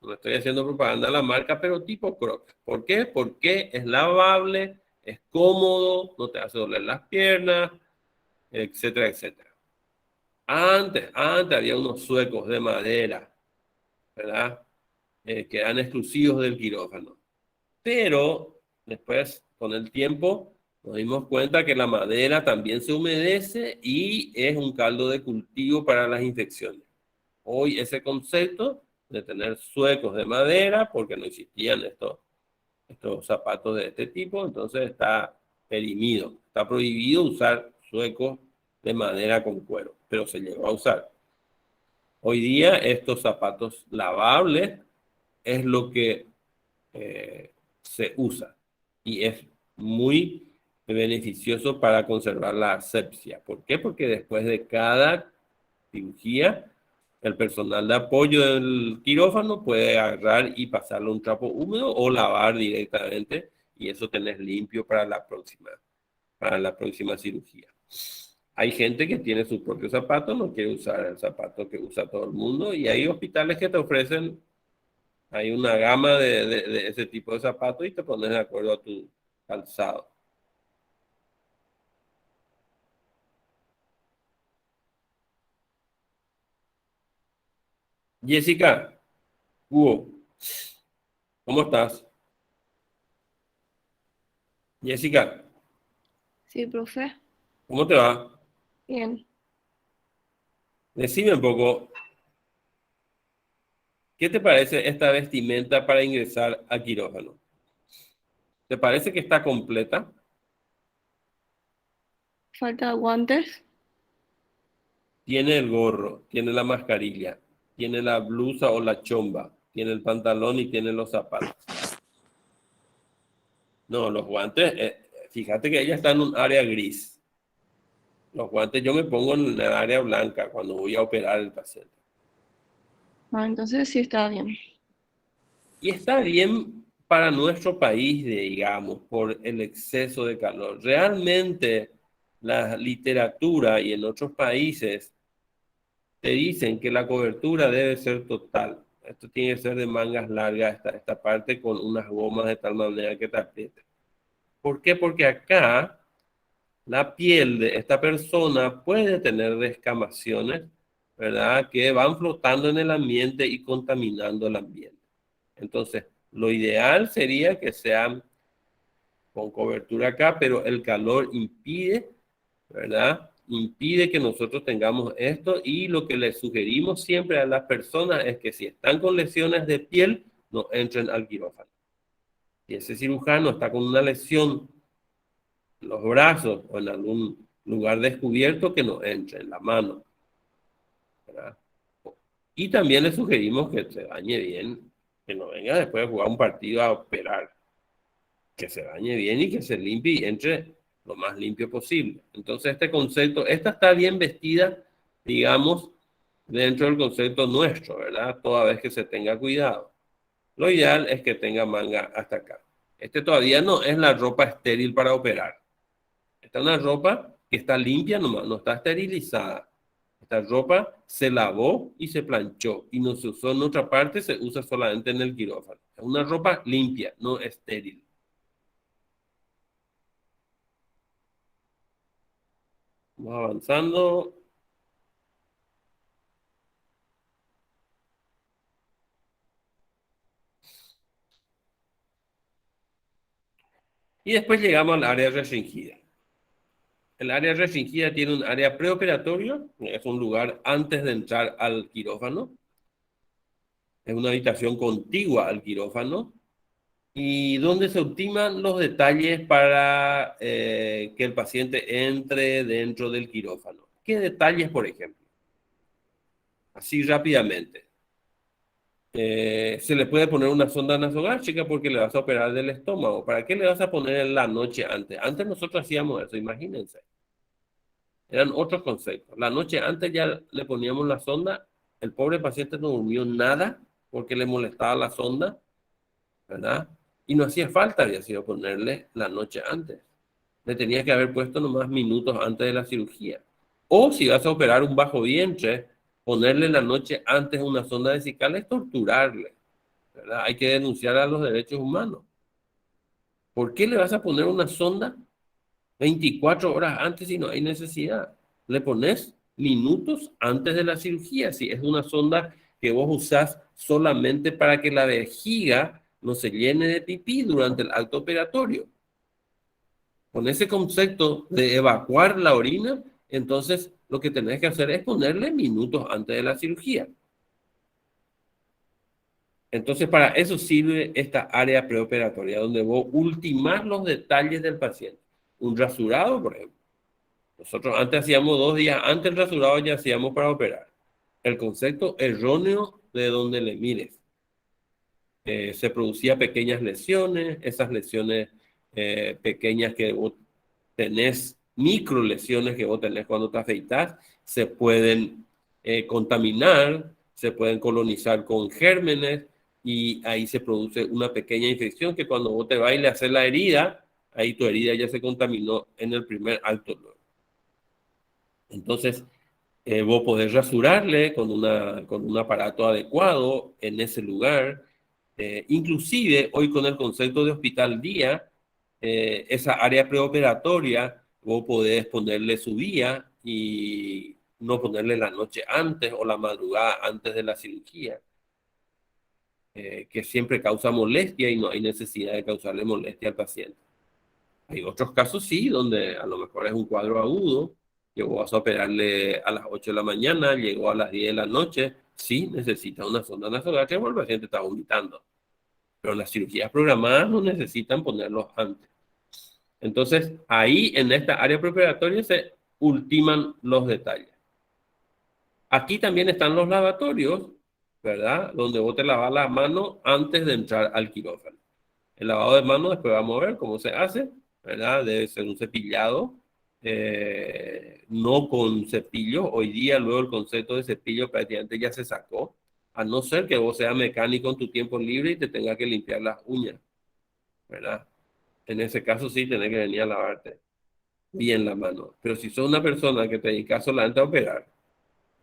No estoy haciendo propaganda a la marca, pero tipo Croc. ¿Por qué? Porque es lavable, es cómodo, no te hace doler las piernas, etcétera, etcétera. Antes había unos suecos de madera, ¿verdad? Que eran exclusivos del quirófano. Pero después, con el tiempo, nos dimos cuenta que la madera también se humedece y es un caldo de cultivo para las infecciones. Hoy ese concepto de tener suecos de madera, porque no existían estos zapatos de este tipo, entonces está perimido, Está prohibido usar suecos de madera con cuero, pero se llegó a usar. Hoy día estos zapatos lavables es lo que se usa y es muy beneficioso para conservar la asepsia. ¿Por qué? Porque después de cada cirugía, el personal de apoyo del quirófano puede agarrar y pasarle un trapo húmedo o lavar directamente y eso tenés limpio para la próxima cirugía. Hay gente que tiene su propio zapato, no quiere usar el zapato que usa todo el mundo y hay hospitales que te ofrecen, hay una gama de ese tipo de zapatos y te pones de acuerdo a tu calzado. Jessica, Hugo, ¿cómo estás? Jessica, Sí, profe. ¿cómo te va? Bien. Decime un poco, ¿qué te parece esta vestimenta para ingresar a quirófano? ¿Te parece que está completa? Falta guantes. Tiene el gorro, tiene la mascarilla, tiene la blusa o la chomba, tiene el pantalón y tiene los zapatos. No, los guantes, fíjate que ella está en un área gris. Los guantes yo me pongo en el área blanca cuando voy a operar al paciente. Ah, entonces sí está bien. Y está bien para nuestro país, digamos, por el exceso de calor. Realmente la literatura y en otros países te dicen que la cobertura debe ser total. Esto tiene que ser de mangas largas, esta parte con unas gomas de tal manera que te apriete. ¿Por qué? Porque acá la piel de esta persona puede tener descamaciones, ¿verdad? Que van flotando en el ambiente y contaminando el ambiente. Entonces, lo ideal sería que sean con cobertura acá, pero el calor impide, ¿verdad? Impide que nosotros tengamos esto y lo que les sugerimos siempre a las personas es que si están con lesiones de piel, no entren al quirófano. Si ese cirujano está con una lesión en los brazos o en algún lugar descubierto, que no entre en la mano, ¿verdad? Y también les sugerimos que se bañe bien, que no venga después de jugar un partido a operar, que se bañe bien y que se limpie y entre lo más limpio posible. Entonces este concepto, esta está bien vestida, digamos, dentro del concepto nuestro, ¿verdad? Toda vez que se tenga cuidado. Lo ideal es que tenga manga hasta acá. Este todavía no es la ropa estéril para operar. Esta es una ropa que está limpia nomás, no está esterilizada. Esta ropa se lavó y se planchó y no se usó en otra parte, se usa solamente en el quirófano. Es una ropa limpia, no estéril. Vamos avanzando. Y después llegamos al área restringida. El área restringida tiene un área preoperatorio, es un lugar antes de entrar al quirófano. Es una habitación contigua al quirófano y donde se ultiman los detalles para que el paciente entre dentro del quirófano. ¿Qué detalles, por ejemplo? Así rápidamente. Se le puede poner una sonda nasogástrica porque le vas a operar del estómago. ¿Para qué le vas a poner en la noche antes? Antes nosotros hacíamos eso, imagínense. Eran otros conceptos. La noche antes ya le poníamos la sonda. El pobre paciente no durmió nada porque le molestaba la sonda, ¿verdad? Y no hacía falta, había sido ponerle la noche antes. Le tenía que haber puesto nomás minutos antes de la cirugía. O si vas a operar un bajo vientre, ponerle la noche antes una sonda vesical es torturarle, ¿verdad? Hay que denunciar a los derechos humanos. ¿Por qué le vas a poner una sonda 24 horas antes si no hay necesidad? Le pones minutos antes de la cirugía, si es una sonda que vos usás solamente para que la vejiga no se llene de pipí durante el acto operatorio. Con ese concepto de evacuar la orina, entonces lo que tenés que hacer es ponerle minutos antes de la cirugía. Entonces para eso sirve esta área preoperatoria, donde vos ultimás los detalles del paciente. un rasurado, por ejemplo. Nosotros antes hacíamos 2 días antes el rasurado, ya hacíamos para operar. El concepto erróneo de donde le mires. Se producía pequeñas lesiones, esas lesiones pequeñas que vos tenés, micro lesiones que vos tenés cuando te afeitas, se pueden contaminar, se pueden colonizar con gérmenes y ahí se produce una pequeña infección que cuando vos te vas y le haces la herida, ahí tu herida ya se contaminó en el primer acto. Entonces, vos podés rasurarle con un aparato adecuado en ese lugar. Inclusive, hoy con el concepto de hospital día, esa área preoperatoria, vos podés ponerle su día y no ponerle la noche antes o la madrugada antes de la cirugía, que siempre causa molestia y no hay necesidad de causarle molestia al paciente. Hay otros casos, sí, donde a lo mejor es un cuadro agudo, que vos vas a operarle a las 8 de la mañana, llegó a las 10 de la noche, sí, necesita una sonda nasogástrica porque el paciente está vomitando. Pero las cirugías programadas no necesitan ponerlos antes. Entonces, ahí en esta área preoperatoria se ultiman los detalles. Aquí también están los lavatorios, ¿verdad? Donde vos te lavas las manos antes de entrar al quirófano. El lavado de manos, después vamos a ver cómo se hace, ¿verdad? Debe ser un cepillado, no con cepillo. Hoy día, luego el concepto de cepillo prácticamente ya se sacó, a no ser que vos seas mecánico en tu tiempo libre y te tengas que limpiar las uñas, ¿verdad? En ese caso sí tenés que venir a lavarte bien la mano. Pero si sos una persona que te dedicas solamente a operar,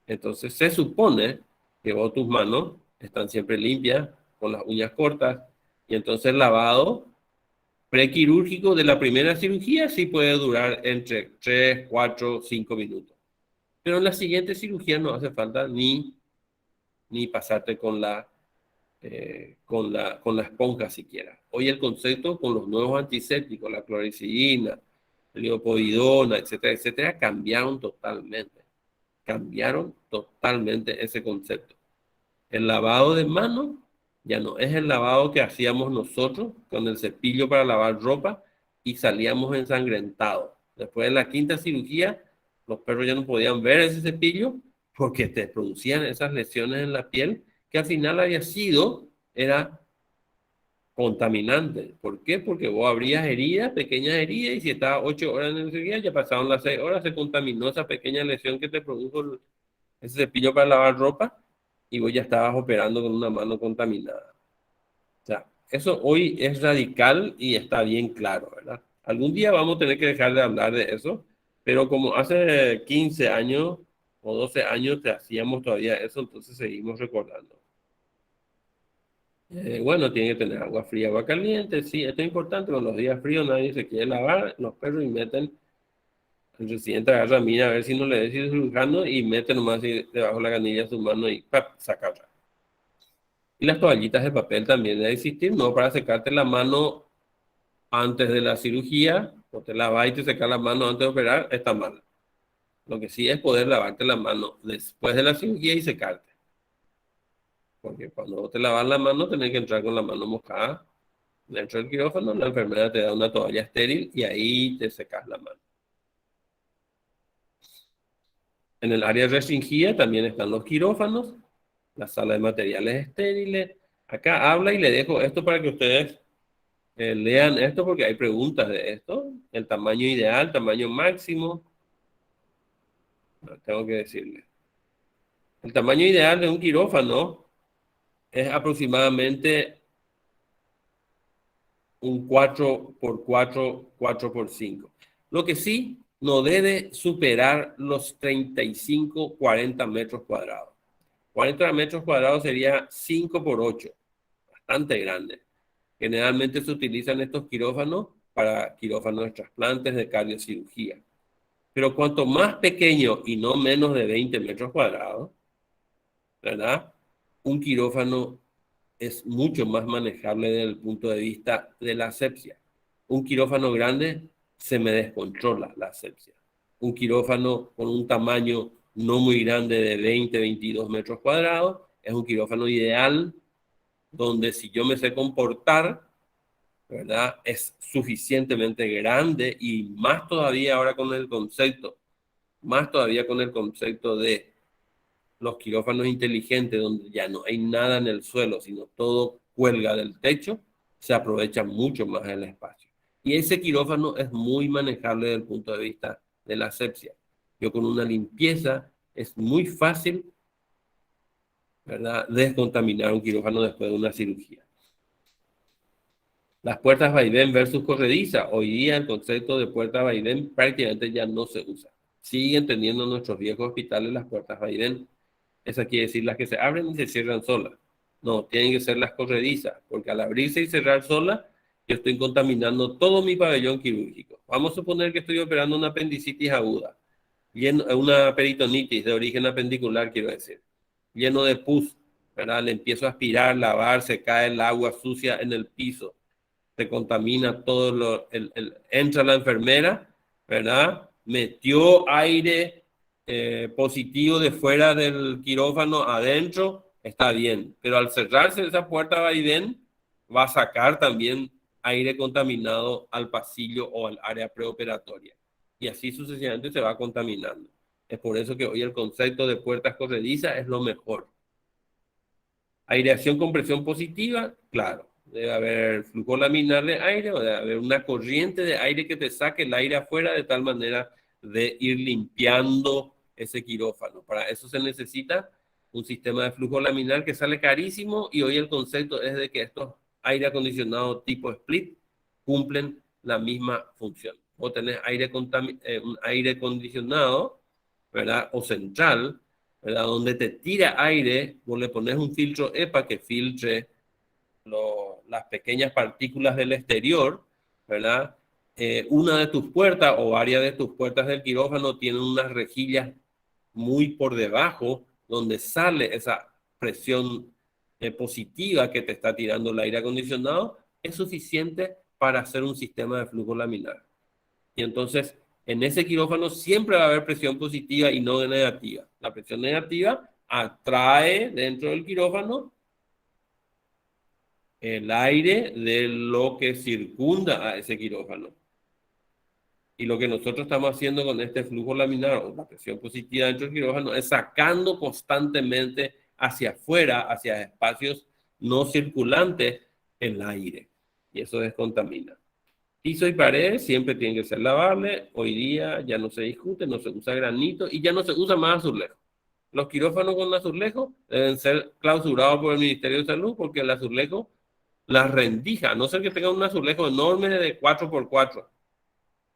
entonces se supone que vos tus manos están siempre limpias, con las uñas cortas, y entonces el lavado prequirúrgico de la primera cirugía sí puede durar entre 3, 4, 5 minutos. Pero en la siguiente cirugía no hace falta ni pasarte con la esponja siquiera. Hoy el concepto con los nuevos antisépticos, la clorexidina, la lidopovidona, etcétera, etcétera, cambiaron totalmente. Cambiaron totalmente ese concepto. El lavado de manos ya no es el lavado que hacíamos nosotros con el cepillo para lavar ropa y salíamos ensangrentados. Después de la quinta cirugía, los perros ya no podían ver ese cepillo porque te producían esas lesiones en la piel que al final era contaminante. ¿Por qué? Porque vos abrías heridas, pequeñas heridas, y si estabas 8 horas en la cirugía, ya pasaron las 6 horas, se contaminó esa pequeña lesión que te produjo ese cepillo para lavar ropa, y vos ya estabas operando con una mano contaminada. O sea, eso hoy es radical y está bien claro, ¿verdad? Algún día vamos a tener que dejar de hablar de eso, pero como hace 15 años o 12 años te hacíamos todavía eso, entonces seguimos recordando. Bueno, tiene que tener agua fría, agua caliente, sí, esto es importante, con los días fríos nadie se quiere lavar, los perros y meten, el residente agarra, mira a ver si no le decide cirujano y mete nomás debajo de la canilla su mano y ¡pap! Saca. Y las toallitas de papel también deben existir, no para secarte la mano antes de la cirugía, o te lavas y te secas la mano antes de operar, está mal. Lo que sí es poder lavarte la mano después de la cirugía y secarte. Porque cuando te lavas la mano, tenés que entrar con la mano mojada dentro del quirófano, la enfermera te da una toalla estéril y ahí te secas la mano. En el área restringida también están los quirófanos, la sala de materiales estériles. Acá habla y le dejo esto para que ustedes lean esto porque hay preguntas de esto. El tamaño ideal, tamaño máximo. No, tengo que decirle. El tamaño ideal de un quirófano es aproximadamente un 4x4, 4x5. Lo que sí no debe superar los 35, 40 metros cuadrados. 40 metros cuadrados sería 5x8, bastante grande. Generalmente se utilizan estos quirófanos para quirófanos de trasplantes de cardiocirugía. Pero cuanto más pequeño y no menos de 20 metros cuadrados, ¿verdad? Un quirófano es mucho más manejable desde el punto de vista de la asepsia. Un quirófano grande se me descontrola la asepsia. Un quirófano con un tamaño no muy grande de 20, 22 metros cuadrados es un quirófano ideal donde si yo me sé comportar, ¿verdad? Es suficientemente grande y más todavía ahora con el concepto, más todavía con el concepto de los quirófanos inteligentes, donde ya no hay nada en el suelo, sino todo cuelga del techo, se aprovecha mucho más el espacio. Y ese quirófano es muy manejable desde el punto de vista de la asepsia. Yo con una limpieza es muy fácil, ¿verdad?, descontaminar un quirófano después de una cirugía. Las puertas vaivén versus corrediza. Hoy día el concepto de puerta vaivén prácticamente ya no se usa. Siguen teniendo nuestros viejos hospitales las puertas vaivén. Esa quiere decir las que se abren y se cierran solas. No, tienen que ser las corredizas, porque al abrirse y cerrar solas, yo estoy contaminando todo mi pabellón quirúrgico. Vamos a suponer que estoy operando una apendicitis aguda, una peritonitis de origen apendicular, quiero decir, lleno de pus, ¿verdad? Le empiezo a aspirar, lavar, se cae el agua sucia en el piso, se contamina todo, entra la enfermera, ¿verdad? Metió aire positivo de fuera del quirófano adentro, está bien, pero al cerrarse esa puerta vaivén, va a sacar también aire contaminado al pasillo o al área preoperatoria. Y así sucesivamente se va contaminando. Es por eso que hoy el concepto de puertas corredizas es lo mejor. Aireación con presión positiva, claro. Debe haber flujo laminar de aire o debe haber una corriente de aire que te saque el aire afuera de tal manera de ir limpiando ese quirófano. Para eso se necesita un sistema de flujo laminar que sale carísimo y hoy el concepto es de que estos aire acondicionados tipo split cumplen la misma función. Vos tenés un aire acondicionado, ¿verdad? O central, ¿verdad? Donde te tira aire, vos le pones un filtro EPA que filtre las pequeñas partículas del exterior, ¿verdad? Una de tus puertas o varias de tus puertas del quirófano tienen unas rejillas muy por debajo donde sale esa presión positiva que te está tirando el aire acondicionado, es suficiente para hacer un sistema de flujo laminar. Y entonces, en ese quirófano siempre va a haber presión positiva y no negativa. La presión negativa atrae dentro del quirófano el aire de lo que circunda a ese quirófano. Y lo que nosotros estamos haciendo con este flujo laminar o la presión positiva dentro del quirófano es sacando constantemente hacia afuera, hacia espacios no circulantes, el aire. Y eso descontamina. Piso y paredes siempre tienen que ser lavables. Hoy día ya no se discute, no se usa granito y ya no se usa más azulejo. Los quirófanos con azulejo deben ser clausurados por el Ministerio de Salud porque el azulejo las rendija, a no ser que tenga un azulejo enorme de 4x4,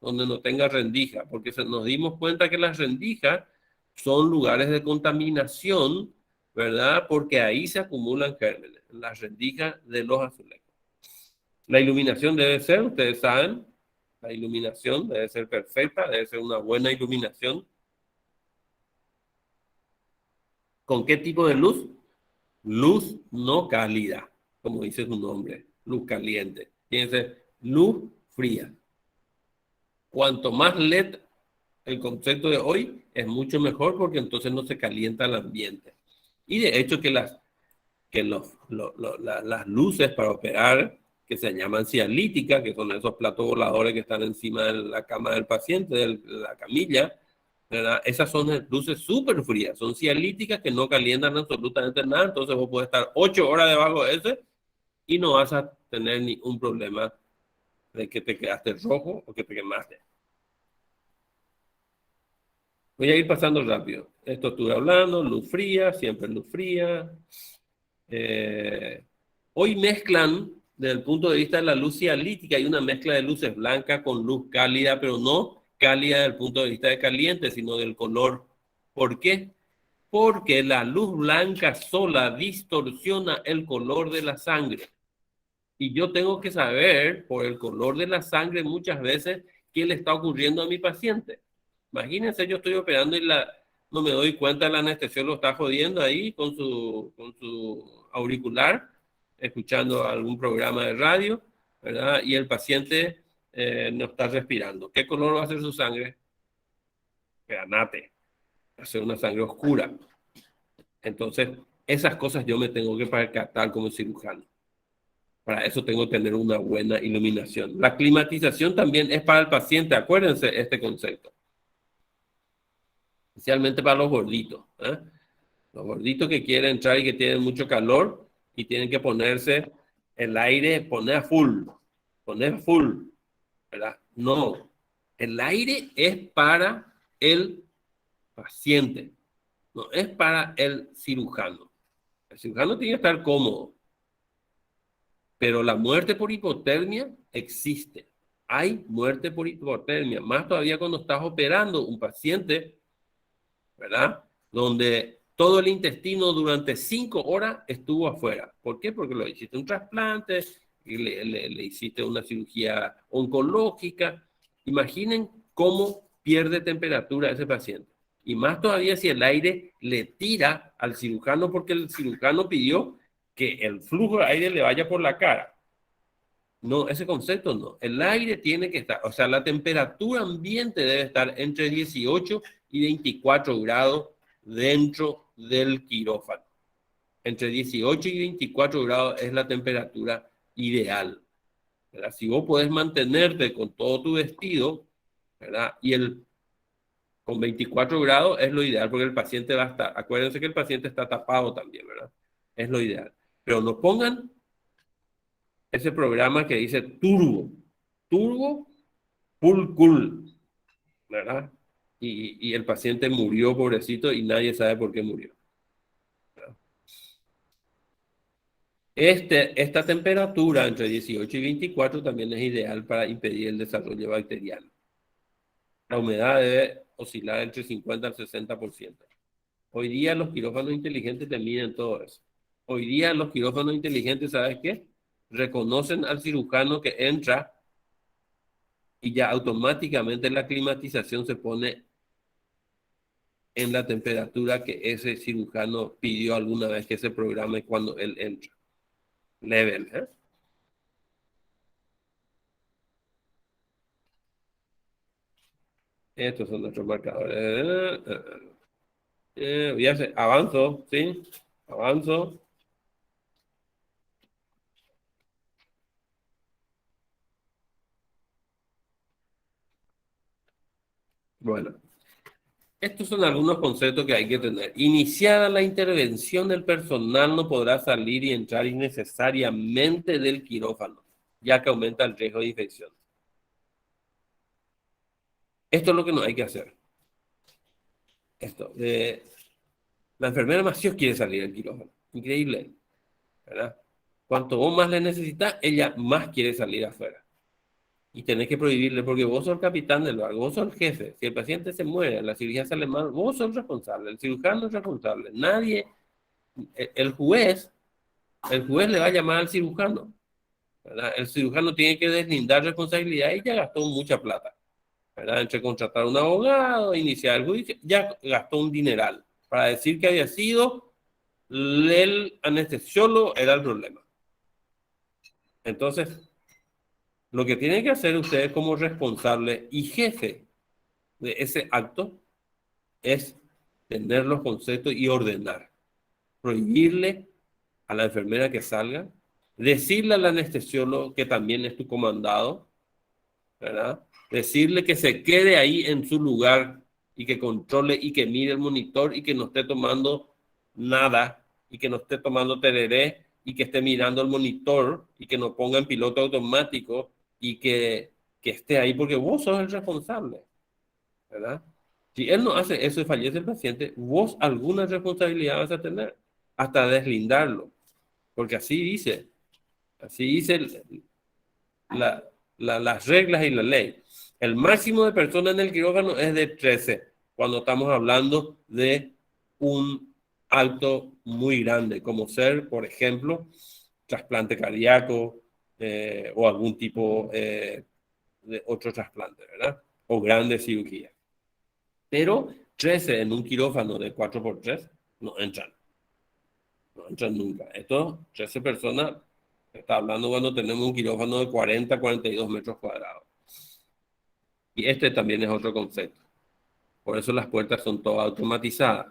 donde no tenga rendija, porque nos dimos cuenta que las rendijas son lugares de contaminación, ¿verdad? Porque ahí se acumulan gérmenes, las rendijas de los azulejos. La iluminación debe ser, ustedes saben, la iluminación debe ser perfecta, debe ser una buena iluminación. ¿Con qué tipo de luz? Luz no cálida, como dice su nombre, luz caliente. Fíjense, luz fría. Cuanto más LED, el concepto de hoy es mucho mejor porque entonces no se calienta el ambiente. Y de hecho que las luces para operar, que se llaman cialíticas, que son esos platos voladores que están encima de la cama del paciente, de la camilla, ¿verdad? Esas son luces súper frías, son cialíticas que no calientan absolutamente nada, entonces vos podés estar 8 horas debajo de ese y no vas a tener ningún problema de que te quedaste rojo o que te quemaste. Voy a ir pasando rápido. Esto estuve hablando, luz fría, siempre luz fría. Hoy mezclan, desde el punto de vista de la luz cialítica, hay una mezcla de luces blancas con luz cálida, pero no cálida desde el punto de vista de caliente, sino del color. ¿Por qué? Porque la luz blanca sola distorsiona el color de la sangre. Y yo tengo que saber, por el color de la sangre, muchas veces, qué le está ocurriendo a mi paciente. Imagínense, yo estoy operando y no me doy cuenta, el anestesiólogo está jodiendo ahí con su auricular, escuchando algún programa de radio, ¿verdad? Y el paciente no está respirando. ¿Qué color va a ser su sangre? Granate. Va a ser una sangre oscura. Entonces, esas cosas yo me tengo que percatar como cirujano. Para eso tengo que tener una buena iluminación. La climatización también es para el paciente, acuérdense este concepto. Especialmente para los gorditos, ¿eh? Los gorditos que quieren entrar y que tienen mucho calor y tienen que ponerse el aire, poner full, ¿verdad? No, el aire es para el paciente, no es para el cirujano. El cirujano tiene que estar cómodo, pero la muerte por hipotermia existe. Hay muerte por hipotermia, más todavía cuando estás operando un paciente, ¿verdad? Donde todo el intestino durante 5 horas estuvo afuera. ¿Por qué? Porque lo hiciste un trasplante, y le hiciste una cirugía oncológica. Imaginen cómo pierde temperatura ese paciente. Y más todavía si el aire le tira al cirujano porque el cirujano pidió que el flujo de aire le vaya por la cara. No, ese concepto no. El aire tiene que estar, o sea, la temperatura ambiente debe estar entre 18 y 24 grados dentro del quirófano. Entre 18 y 24 grados es la temperatura ideal, ¿verdad? Si vos podés mantenerte con todo tu vestido, ¿verdad? Con 24 grados es lo ideal porque el paciente va a estar, acuérdense que el paciente está tapado también, ¿verdad? Es lo ideal. Pero no pongan ese programa que dice turbo, full cool, ¿verdad? Y el paciente murió, pobrecito, y nadie sabe por qué murió. Esta temperatura entre 18 y 24 también es ideal para impedir el desarrollo bacteriano. La humedad debe oscilar entre 50 al 60%. Hoy día los quirófanos inteligentes te miden todo eso. Hoy día los quirófanos inteligentes, ¿sabes qué? Reconocen al cirujano que entra y ya automáticamente la climatización se pone en la temperatura que ese cirujano pidió alguna vez que se programe cuando él entra. Level, ¿eh? Estos son nuestros marcadores. Ya sé, avanzo, ¿sí? Avanzo. Bueno, estos son algunos conceptos que hay que tener. Iniciada la intervención, el personal no podrá salir y entrar innecesariamente del quirófano, ya que aumenta el riesgo de infección. Esto es lo que no hay que hacer. Esto, la enfermera más Dios quiere salir del quirófano. Increíble, ¿verdad? Cuanto vos más le necesitas, ella más quiere salir afuera. Y tenés que prohibirle, porque vos sos el capitán del barco, vos sos el jefe. Si el paciente se muere, la cirugía sale mal, vos sos el responsable, el cirujano es responsable. Nadie, el juez le va a llamar al cirujano, ¿verdad? El cirujano tiene que deslindar responsabilidad y ya gastó mucha plata, ¿verdad? Entre contratar a un abogado, iniciar el juicio, ya gastó un dineral para decir que había sido el anestesiólogo era el problema. Entonces, lo que tienen que hacer ustedes como responsable y jefe de ese acto es tener los conceptos y ordenar. Prohibirle a la enfermera que salga, decirle al anestesiólogo que también es tu comandado, ¿verdad? Decirle que se quede ahí en su lugar y que controle y que mire el monitor y que no esté tomando nada y que no esté tomando tereré y que esté mirando el monitor y que no ponga en piloto automático y que esté ahí porque vos sos el responsable, ¿verdad? Si él no hace eso y fallece el paciente, vos alguna responsabilidad vas a tener hasta deslindarlo, porque así dice las reglas y la ley. El máximo de personas en el quirófano es de 13, cuando estamos hablando de un acto muy grande, como ser, por ejemplo, trasplante cardíaco o algún tipo de otro trasplante, ¿verdad? O grande cirugía. Pero 13 en un quirófano de 4x3 no entran. No entran nunca. Estos 13 personas, está hablando cuando tenemos un quirófano de 40, 42 metros cuadrados. Y este también es otro concepto. Por eso las puertas son todas automatizadas,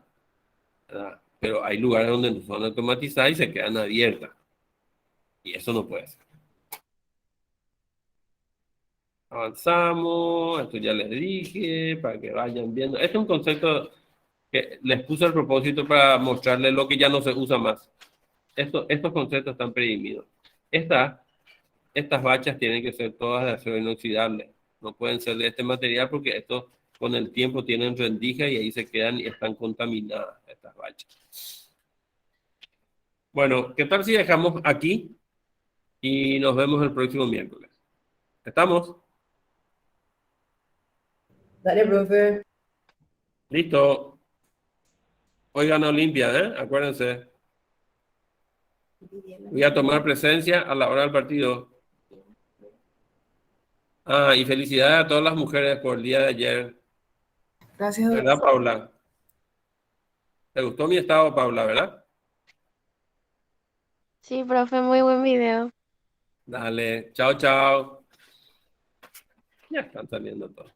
¿verdad? Pero hay lugares donde no son automatizadas y se quedan abiertas. Y eso no puede ser. Avanzamos, esto ya les dije, para que vayan viendo. Este es un concepto que les puse al propósito para mostrarles lo que ya no se usa más. Estos conceptos están predimidos. Estas bachas tienen que ser todas de acero inoxidable. No pueden ser de este material porque estos con el tiempo tienen rendija y ahí se quedan y están contaminadas estas bachas. Bueno, ¿qué tal si dejamos aquí y nos vemos el próximo miércoles? ¿Estamos? Dale, profe. Listo. Hoy gana Olimpia, ¿eh? Acuérdense. Voy a tomar presencia a la hora del partido. Ah, y felicidades a todas las mujeres por el día de ayer. Gracias, doctor. ¿Verdad, Paula? ¿Te gustó mi estado, Paula, verdad? Sí, profe, muy buen video. Dale. Chao, chao. Ya están saliendo todos.